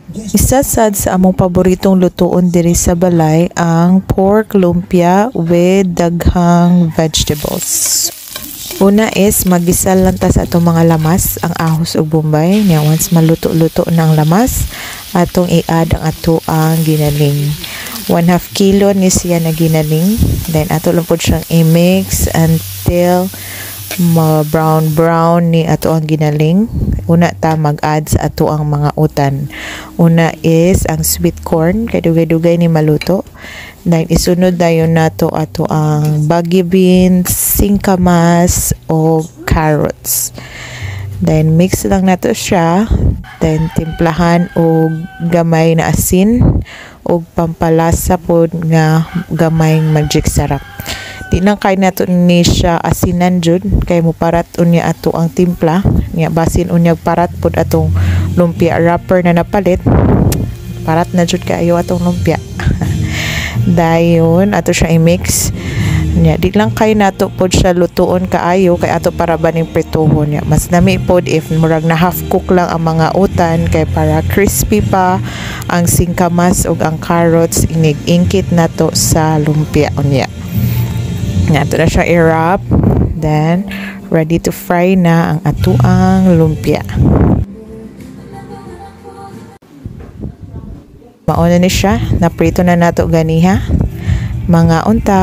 Isa sad sa among paboritong lutoon diri sa balay ang pork lumpia with daghang vegetables. Una is magisal lang ta sa atong mga lamas, ang ahos ug bombay. Nya once maluto-luto ng lamas, atong i-add ang ato ang ginaling. 1/2 kilo ni siya na ginaling. Then ato lang pud siyang i-mix until brown ni ato ang ginaling. Una ta mag-add sa ato ang mga utan. Una is ang sweet corn, kay dugay-dugay ni maluto. Then isunod dayon nato ato ang baggy beans, singkamas o carrots. Then mix lang nato siya. Then timplahan og gamay na asin og pampalasa pod nga gamay magic sarap. Di nang kay nato ni siya asinan jud kay mo parat unya ato ang timpla. Nya basin unyag parat pod atong lumpia wrapper na napalit. Parat na jud kaayo atong lumpia. Dayon ato siya i-mix. Nya di lang kay nato pod siya lutuon kaayo kay ato para baning prituhon nya. Mas nami pod if murag na half cook lang ang mga utan kay para crispy pa ang singkamas ug ang carrots inig-ingkit nato sa lumpia unya. Nya ato na siya i-wrap. Then ready to fry na ang atuang lumpia. Mauna ni siya, naprito na nato ganiha. Mga unta.